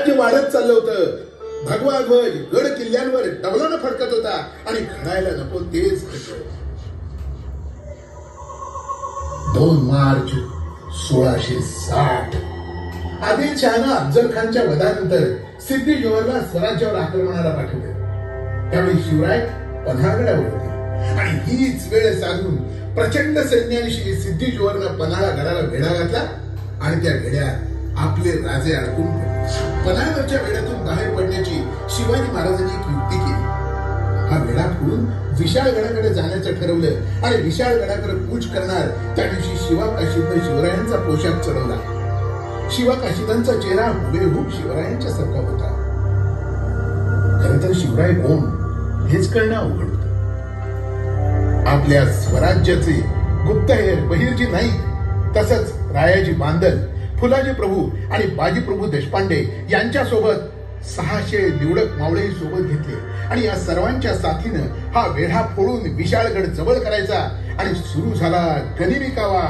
स्वराज्य वाढत चाललं होतं. भगवा ध्वज गड किल्ल्यांवर डबलानं फडकत होता आणि घडायला नको तेच घडलं. 2 मार्च 1660 आदिलशहानं अफजल खानच्या वधानंतर सिद्दी जोहरला स्वराज्यावर आक्रमणाला पाठवले. त्यावेळी शिवराय पन्हाळगडावर होते आणि हीच वेळ साधून प्रचंड सैन्याविषयी सिद्दी जोहरनं पन्हाळगडाला वेढा घातला आणि त्या वेढ्यात आपले राजे अडकून पडले. पन्हाळगडच्या वेढ्यातून बाहेर पडण्याची शिवाजी महाराजांनी एक युक्ती केली. हा वेढा फोडून विशाळगडाकडे जाण्याचं ठरवलं आणि विशाळगडाकडे कूच करणार त्या दिवशी शिवा काशीदने शिवरायांचा पोशाख चढवला. शिवा काशीदांचा चेहरा हुबेहूब शिवरायांच्या सारखा होता. खरं तर शिवराय कोण हेच कळणं अवघड होतं. आपल्या स्वराज्याचे गुप्तहेर बहिर्जी नाईक, तसंच रायाजी बांदल, फुलाजी प्रभू आणि बाजी प्रभू देशपांडे यांच्यासोबत 600 निवडक मावळेही सोबत घेतले आणि या सर्वांच्या साथीनं हा वेढा फोडून विशाळगड जवळ करायचा आणि सुरू झाला गनिमी कावा.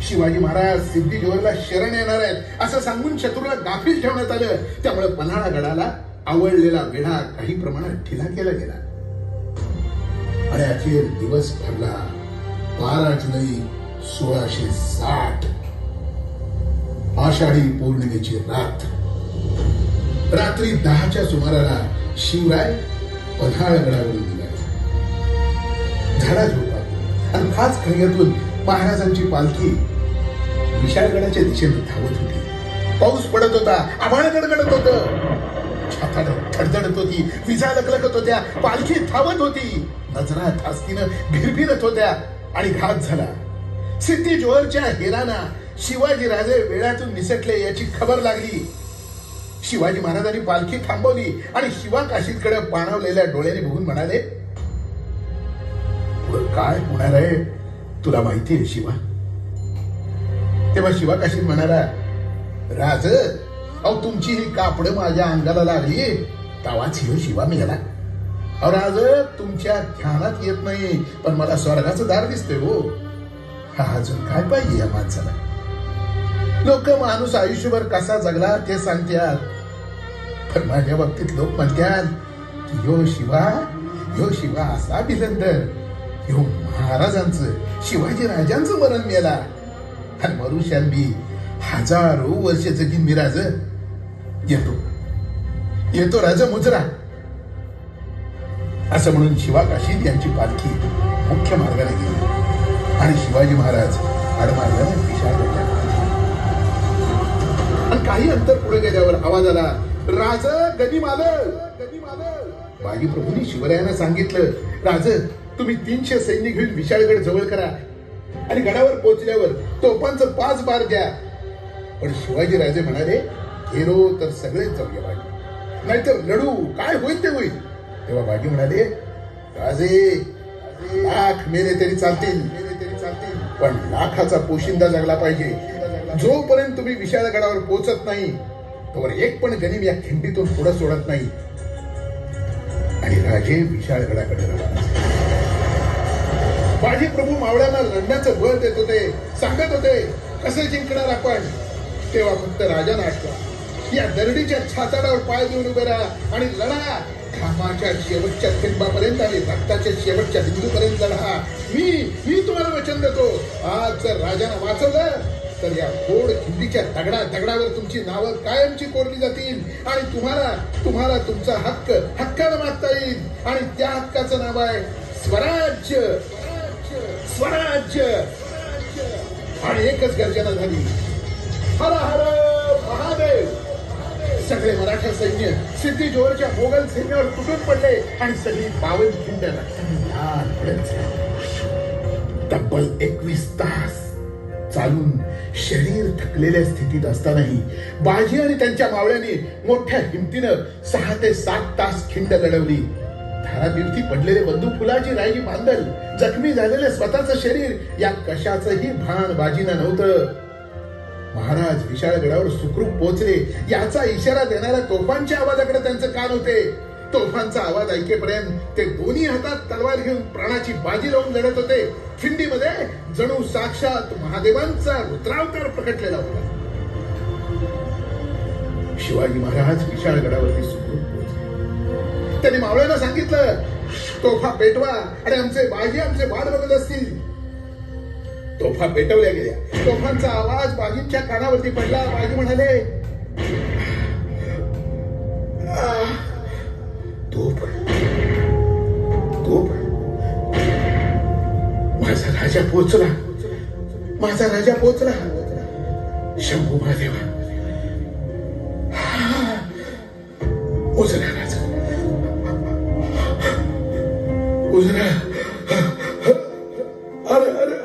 शिवाजी महाराज सिद्दी जोहरला शरण येणार आहेत असं सांगून शत्रूला गाफील ठेवण्यात आलं. त्यामुळे पन्हाळगडाला आवडलेला वेढा काही प्रमाणात ढिला केला गेला आणि अखेर दिवस ठरला 12 जुलै 1660. आषाढी पौर्णिमेची रात्र. रात्री 10च्या सुमाराला शिवराय पन्हाळगडावरून निघाले. झाडाझुडपात आणि खास खळग्यातून महाराजांची पालखी विशाळगडाच्या दिशेने धावत होती. पाऊस पडत होता, आभाळ गडगडत होतं, छाता धडधडत होती, विजा लकलकत होत्या, पालखी धावत होती, नजरा धास्तीनं भिरभिरत होत्या आणि घात झाला. सिद्दी जोहरच्या हेराना शिवाजी राजे वेळातून निसटले याची खबर लागली. शिवाजी महाराजांनी पालखी थांबवली आणि शिवा काशीदकडे पाणावलेल्या डोळ्याने बघून म्हणाले, काय होणार आहे तुला माहिती आहे शिवा? तेव्हा शिवा काशीद म्हणाला, राज अहो तुमची ही कापड माझ्या अंगाला लागली तवाच ह्यो शिवा मेला. अहो राज तुमच्या ध्यानात येत नाही पण मला स्वर्गाचं दार दिसतंय हो. अजून काय पाहिजे या माणसाला? लोक माणूस आयुष्यभर कसा जगला ते सांगतात, पण माझ्या बाबतीत लोक म्हणतात की ह्यो शिवा असा भिलंदर, ह्यो महाराजांचं शिवाजी राजांचं मरण मेला आणि मरुष्यान बी 1000 वर्ष जगीन मी राज. येतो राजा मुजरा. असं म्हणून शिवा काशीद यांची पालखी मुख्य मार्गाने गेली आणि शिवाजी महाराज आडमार्गाने विशाळगडाला. आणि काही अंतर पुढे गेल्यावर आवाज आला, राज गनिम आलं. बाजी प्रभूंनी शिवरायांना सांगितलं, राज तुम्ही 300 सैनिक घेऊन विशाळगड जवळ करा आणि गडावर पोहोचल्यावर तोफांचं 5 बार द्या. पण शिवाजी राजे म्हणाले, गेलो तर सगळेच जाऊया बाजी, नाहीतर लढू, काय होईल ते होईल. तेव्हा बाजी म्हणाले, राजे लाख मेले तरी चालतील पण लाखाचा पोशिंदा जगला पाहिजे. जोपर्यंत तुम्ही विशाळगडावर पोहोचत नाही तोवर एक पण गनिम या खिंडीतून पुढे सोडत नाही. आणि राजे विशाळगडाकडे रवाना झाले. बाजी प्रभू मावळ्यांना लढण्याचं बळ देत होते, सांगत होते कसे जिंकणार आपण. तेव्हा फक्त राजाने आठवा, या दरडीच्या छाताडावर पाय देऊन उभे राहा आणि लढा. घामाच्या शेवटच्या थेंबापर्यंत आणि रक्ताच्या शेवटच्या बिंदूपर्यंत लढा. मी तुम्हाला वचन देतो, आज जर राजाने वाचवलं तर या फोड खिंडीच्या दगडावर तुमची नावं कायमची कोरली जातील आणि तुम्हाला तुमचा हक्कानं मागता येईल. आणि त्या हक्काचं नाव आहे स्वराज्य. आणि एकच गर्जना झाली, हर हर महादेव. सगळे मराठा सैन्य सिद्दी जोहरच्या मोगल सैन्यावर तुटून पडले आणि सगळी 52 खिंड तब्बल 21 तास चालून शरीर थकलेल्या स्थितीत असतानाही बाजी आणि त्यांच्या मावळ्यांनी मोठ्या हिमतीनं 6 ते 7 तास खिंड लढवली. धारातीर्थी पडलेले बंधू फुलाजी रायजी बांदल, जखमी झालेले स्वतःचं शरीर, या कशाचंही भान बाजीना नव्हतं. महाराज विशाळगडावर सुखरूप पोहोचले याचा इशारा देणाऱ्या तोफांच्या आवाजाकडे त्यांचं कान होते. तोफांचा आवाज ऐकेपर्यंत ते दोन्ही हातात तलवार घेऊन प्राणाची बाजी लावून लढत होते. खिंडीमध्ये जणू साक्षात महादेवांचा रुद्रावतार प्रकटलेला होता. शिवाजी महाराज विशाळगडावरती सुखरूप पोहोचले. त्यांनी मावळ्यांना सांगितलं, तोफा पेटवा आणि आमचे बाजी आमचे वाट बघत असतील. तोफा पेटवल्या गेल्या. तोफांचा आवाज बाजींच्या कानावरती पडला. बाजी म्हणाले, तोफ तोफ माझा राजा पोचला, माझा राजा पोचला. शंभू महादेवा, उजरा राजा, उजरा. अरे अरे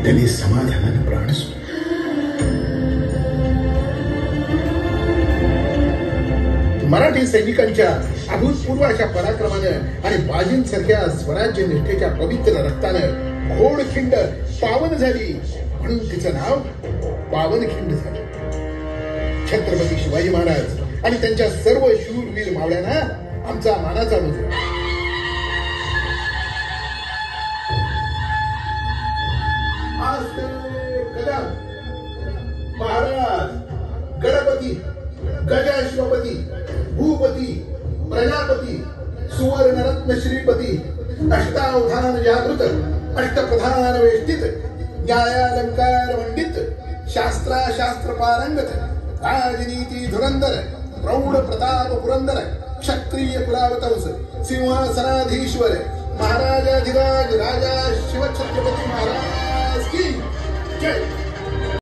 त्यांनी समाधानाने प्राण सोडले. मराठी सैनिकांच्या अभूतपूर्व अशा पराक्रमानं आणि बाजींसारख्या स्वराज्य निष्ठेच्या पवित्र रक्तानं घोडखिंड पावन झाली, म्हणून तिचं नाव पावनखिंड झालं. छत्रपती शिवाजी महाराज आणि त्यांच्या सर्व शूरवीर मावळ्यांना आमचा मानाचा मुजरा. महाराज गणपती, गजाश्वपती, भूपती, प्रजापती, सुवर्णरत्न श्रीपती, अष्टावधान जागृत, अष्टप्रधान वेष्टित, न्यायालंकार मंडित, शास्त्र पारंगत, राजनीती धुरंधर, प्रौढ प्रताप पुरंदर, क्षत्रिय कुलावतंस, सिंहासनाधीश्वर, महाराजाधिराज राजा शिवछत्रपती महाराज की जय.